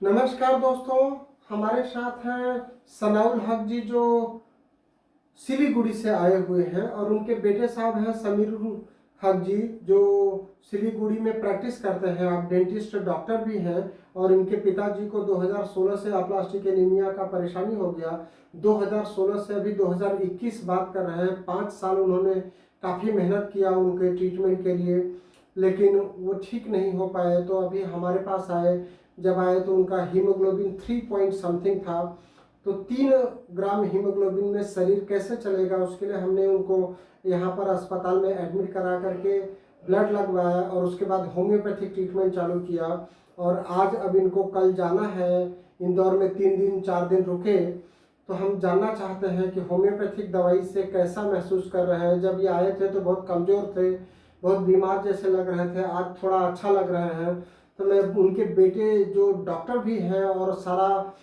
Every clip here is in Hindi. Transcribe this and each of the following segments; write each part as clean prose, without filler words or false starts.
नमस्कार दोस्तों, हमारे साथ हैं सनाउल हक जी जो सिलीगुड़ी से आए हुए हैं और उनके बेटे साहब हैं समीर हक जी जो सिलीगुड़ी में प्रैक्टिस करते हैं। आप डेंटिस्ट डॉक्टर भी हैं और इनके पिताजी को 2016 से अप्लास्टिक एनीमिया का परेशानी हो गया। 2016 से अभी 2021 बात कर रहे हैं, 5 साल उन्होंने काफ़ी मेहनत किया उनके ट्रीटमेंट के लिए, लेकिन वो ठीक नहीं हो पाए। तो अभी हमारे पास आए, जब आए तो उनका हीमोग्लोबिन 3 पॉइंट समथिंग था। तो 3 ग्राम हीमोग्लोबिन में शरीर कैसे चलेगा, उसके लिए हमने उनको यहाँ पर अस्पताल में एडमिट करा करके ब्लड लगवाया और उसके बाद होम्योपैथिक ट्रीटमेंट चालू किया। और आज अब इनको कल जाना है इंदौर में, 3 दिन 4 दिन रुके। तो हम जानना चाहते हैं कि होम्योपैथिक दवाई से कैसा महसूस कर रहे हैं। जब ये आए थे तो बहुत कमज़ोर थे, बहुत बीमार जैसे लग रहे थे, आज थोड़ा अच्छा लग रहे हैं। तो मैं उनके बेटे जो डॉक्टर भी हैं और सारा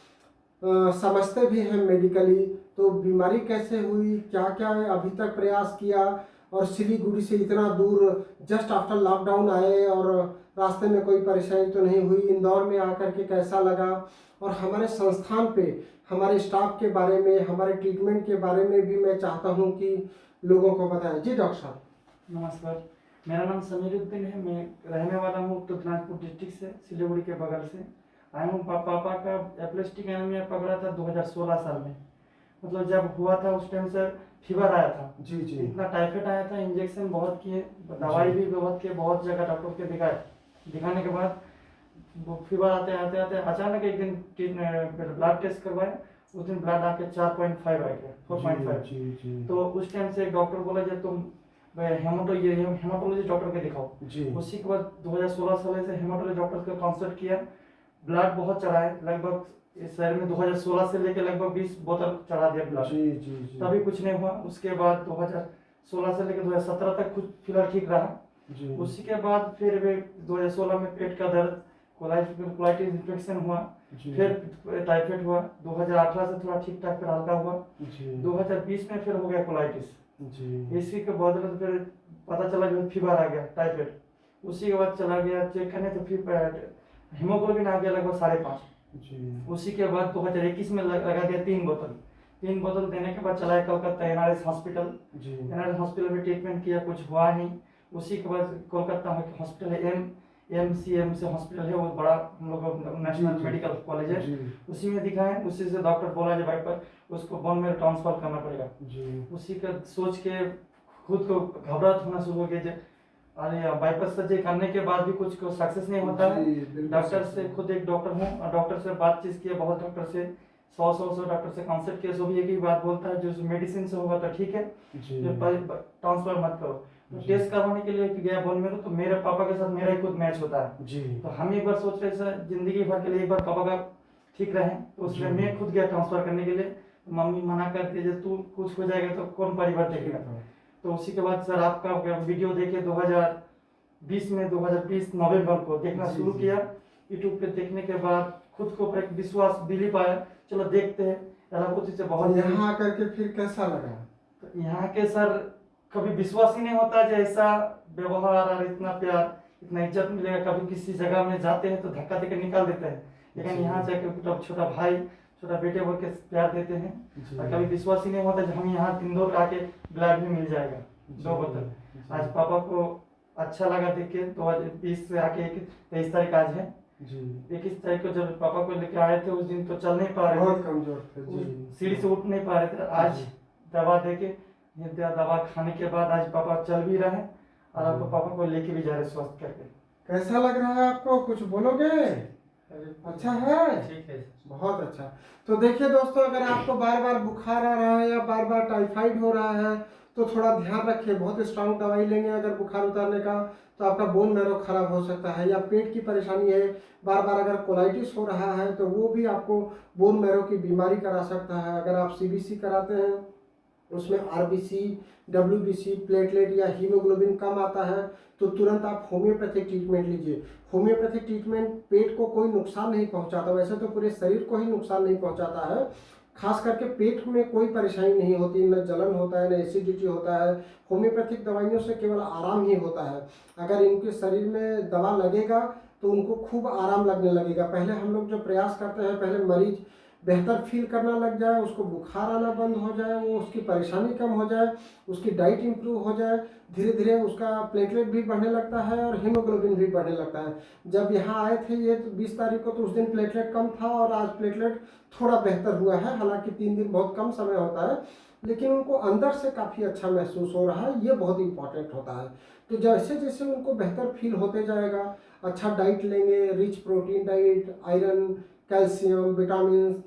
समझते भी हैं मेडिकली, तो बीमारी कैसे हुई, क्या क्या अभी तक प्रयास किया, और सिलीगुड़ी से इतना दूर जस्ट आफ्टर लॉकडाउन आए और रास्ते में कोई परेशानी तो नहीं हुई, इंदौर में आकर के कैसा लगा, और हमारे संस्थान पे हमारे स्टाफ के बारे में, हमारे ट्रीटमेंट के बारे में भी मैं चाहता हूँ कि लोगों को बताएं। जी डॉक्टर साहब। नमस्कार, मेरा नाम समीरुद्दीन है। मैं रहने वाला हूँ उत्तर दिनाजपुर डिस्ट्रिक्ट से, सिलीगुड़ी के बगल से आया हूँ। पापा का एप्लेस्टिक एनीमिया पकड़ा था 2016 साल में। मतलब जब हुआ था उस टाइम से फीवर आया था, जी जी। इतना टाइफाइड आया था, इंजेक्शन बहुत किए, दवाई भी बहुत किए, बहुत जगह डॉक्टर के दिखाने के बाद वो फीवर आते आते आते अचानक एक दिन ब्लड टेस्ट करवाए। उस दिन ब्लड आके 4.5 आ गया, 4.5। जी जी। तो उस टाइम से डॉक्टर बोला जब तुम हेमाटोलॉजी डॉक्टर के दिखाओ। जी उसी के बाद 2016 साल से हेमाटोलॉजी डॉक्टर का कंसल्ट किया। ब्लड बहुत चढ़ा है, लगभग इस शहर में 2016 से लेकर लगभग 20 बोतल चढ़ा दिया ब्लड। जी जी जी। तभी कुछ नहीं हुआ। उसके बाद 2016 से लेकर 2017 तक कुछ फिलहाल ठीक रहा। जी उसी के बाद फिर भी 2016 में पेट का दर्द, कोलाइटिस इन्फेक्शन हुआ, जी फिर टाइफाइड हुआ। 2018 से थोड़ा ठीक ठाक फिर हल्का हुआ। जी 2020 में फिर हो गया कोलाइटिस। जी इसी के बाद में फिर पता चला जो फीवर आ गया, टाइफाइड। उसी के बाद चला गया चेक करने, तो फिर हीमोग्लोबिन आ गया लगभग 5.5। जी उसी के बाद 2021 में लगा दिया 3 बोतल। 3 बोतल देने के बाद चला है कलकत्ता एनआरएस हॉस्पिटल। जी एनआरएस हॉस्पिटल में ट्रीटमेंट किया, कुछ हुआ नहीं। उसी के बाद कोलकाता में हॉस्पिटल है, एमसीएम से हॉस्पिटल है, वो बड़ा हम लोग का नेशनल जी, मेडिकल कॉलेज है। जी उसी में दिखाए, उसी से डॉक्टर बोला जो भाई पर उसको बोन में ट्रांसफर करना पड़ेगा। जी उसी का सोच के खुद को घबराहट होना शुरू हो गया। अरे बाईपास सर्जरी करने के बाद भी कुछ को सक्सेस नहीं होता है। जी, बिल्कुल डॉक्टर सही। से, खुद एक डॉक्टर हूँ और डॉक्टर से बातचीत किया, बहुत डॉक्टर से 100 डॉक्टर से कंसल्ट किया, सो भी एक ही बात बोलता है जो मेडिसिन से होगा तो ठीक है, जी जो ट्रांसफर मत करो। तो जी। टेस्ट करवाने के लिए गया बोन मेरो, तो मेरे पापा के साथ मेरा ही खुद मैच होता है। जी तो हम एक बार सोच रहे सर जिंदगी भर के लिए एक बार पापा का ठीक रहे, तो उसमें जी। मैं खुद गया ट्रांसफर करने के लिए। तो मम्मी मना कर दी, जब तू कुछ हो जाएगा तो कौन परिवार देखेगा। तो उसी के बाद सर आपका वीडियो देखे 2020 में, 2020 नवंबर को देखना जी, शुरू जी। किया। यूट्यूब पे देखने के बाद खुद को पर एक विश्वास दिल पाया, चलो देखते हैं। एलोपैथी से बहुत तो यहाँ आकर के फिर कैसा लगा? तो यहाँ के सर कभी विश्वास ही नहीं होता जो ऐसा व्यवहार और इतना प्यार, इतना इज्जत मिलेगा। कभी किसी जगह में जाते हैं तो धक्का देकर निकाल देते हैं, लेकिन जी। यहाँ जाकर छोटा भाई, छोटा बेटे बोल के प्यार देते हैं। जी। और कभी विश्वास ही नहीं होता जो हम यहाँ इंदौर आके ब्लड भी मिल जाएगा, जी, 2 बोतल। जी। आज पापा को अच्छा लगा देख के। 2020 से आके 23 तारीख आज है। जी 21 तारीख को जब पापा को लेके आए थे, उस दिन तो चल नहीं पा रहे बहुत थे, कमजोर थे जी। सीढ़ी से उठ नहीं पा रहे थे। आज जी। दवा देके, ये दवा खाने के बाद आज पापा चल भी रहे हैं और जी। आपको पापा को लेके भी जा रहे स्वस्थ करके। कैसा लग रहा है आपको, कुछ बोलोगे? अच्छा है, ठीक है। बहुत अच्छा। तो देखिए दोस्तों, अगर आपको बार बार बुखार आ रहा है या बार बार टाइफाइड हो रहा है तो थोड़ा ध्यान रखिए। बहुत स्ट्रांग दवाई लेंगे अगर बुखार उतारने का तो आपका बोन मैरो खराब हो सकता है, या पेट की परेशानी है, बार बार अगर कोलाइटिस हो रहा है तो वो भी आपको बोन मैरो की बीमारी करा सकता है। अगर आप सीबीसी कराते हैं उसमें आरबीसी, डब्ल्यूबीसी, प्लेटलेट या हीमोग्लोबिन कम आता है तो तुरंत आप होम्योपैथिक ट्रीटमेंट लीजिए। होम्योपैथिक ट्रीटमेंट पेट को कोई नुकसान नहीं पहुंचाता, वैसे तो पूरे शरीर को ही नुकसान नहीं पहुंचाता है, खास करके पेट में कोई परेशानी नहीं होती, न जलन होता है, न एसिडिटी होता है। होम्योपैथिक दवाइयों से केवल आराम ही होता है। अगर इनके शरीर में दवा लगेगा तो उनको खूब आराम लगने लगेगा। पहले हम लोग जो प्रयास करते हैं, पहले मरीज बेहतर फील करना लग जाए, उसको बुखार आना बंद हो जाए, वो उसकी परेशानी कम हो जाए, उसकी डाइट इम्प्रूव हो जाए, धीरे धीरे उसका प्लेटलेट भी बढ़ने लगता है और हीमोग्लोबिन भी बढ़ने लगता है। जब यहाँ आए थे ये 20 तारीख को, तो उस दिन प्लेटलेट कम था और आज प्लेटलेट थोड़ा बेहतर हुआ है। हालांकि 3 दिन बहुत कम समय होता है, लेकिन उनको अंदर से काफ़ी अच्छा महसूस हो रहा है, ये बहुत इंपॉर्टेंट होता है। तो जैसे जैसे उनको बेहतर फील होते जाएगा, अच्छा डाइट लेंगे, rich protein diet, iron, calcium, vitamin,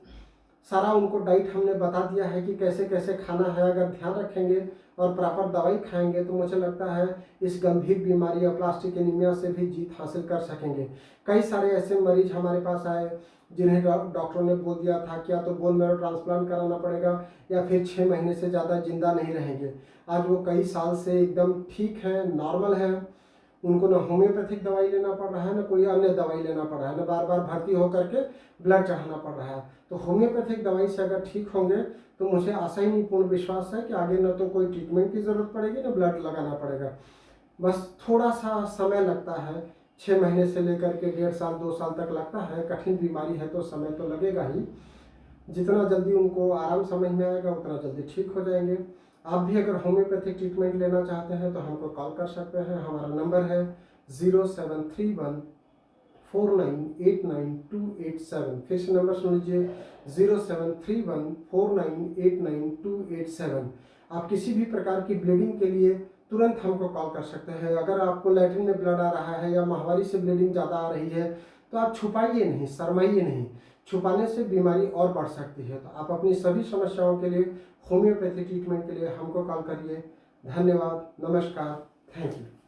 सारा उनको डाइट हमने बता दिया है कि कैसे कैसे खाना है। अगर ध्यान रखेंगे और प्रॉपर दवाई खाएंगे तो मुझे लगता है इस गंभीर बीमारी प्लास्टिक एनीमिया से भी जीत हासिल कर सकेंगे। कई सारे ऐसे मरीज हमारे पास आए जिन्हें डॉक्टरों ने बोल दिया था कि या तो बोन मैरो ट्रांसप्लांट कराना पड़ेगा या फिर 6 महीने से ज़्यादा जिंदा नहीं रहेंगे। आज वो कई साल से एकदम ठीक है, नॉर्मल है। उनको ना होम्योपैथिक दवाई लेना पड़ रहा है, ना कोई अन्य दवाई लेना पड़ रहा है, ना बार बार भर्ती होकर के ब्लड चढ़ाना पड़ रहा है। तो होम्योपैथिक दवाई से अगर ठीक होंगे तो मुझे आशा ही नहीं, पूर्ण विश्वास है कि आगे न तो कोई ट्रीटमेंट की ज़रूरत पड़ेगी, ना ब्लड लगाना पड़ेगा। बस थोड़ा सा समय लगता है, 6 महीने से लेकर के 1.5 साल 2 साल तक लगता है। कठिन बीमारी है तो समय तो लगेगा ही। जितना जल्दी उनको आराम समझ में आएगा उतना जल्दी ठीक हो जाएंगे। आप भी अगर होम्योपैथिक ट्रीटमेंट लेना चाहते हैं तो हमको कॉल कर सकते हैं। हमारा नंबर है 07314989 फिर से नंबर सुन लीजिए, 07314989 आप किसी भी प्रकार की ब्लीडिंग के लिए तुरंत हमको कॉल कर सकते हैं। अगर आपको लैट्रिन में ब्लड आ रहा है या माहवारी से ब्लीडिंग ज़्यादा आ रही है तो आप छुपाइए नहीं, शर्माइए नहीं। छुपाने से बीमारी और बढ़ सकती है। तो आप अपनी सभी समस्याओं के लिए होम्योपैथी ट्रीटमेंट के लिए हमको कॉल करिए। धन्यवाद, नमस्कार, थैंक यू।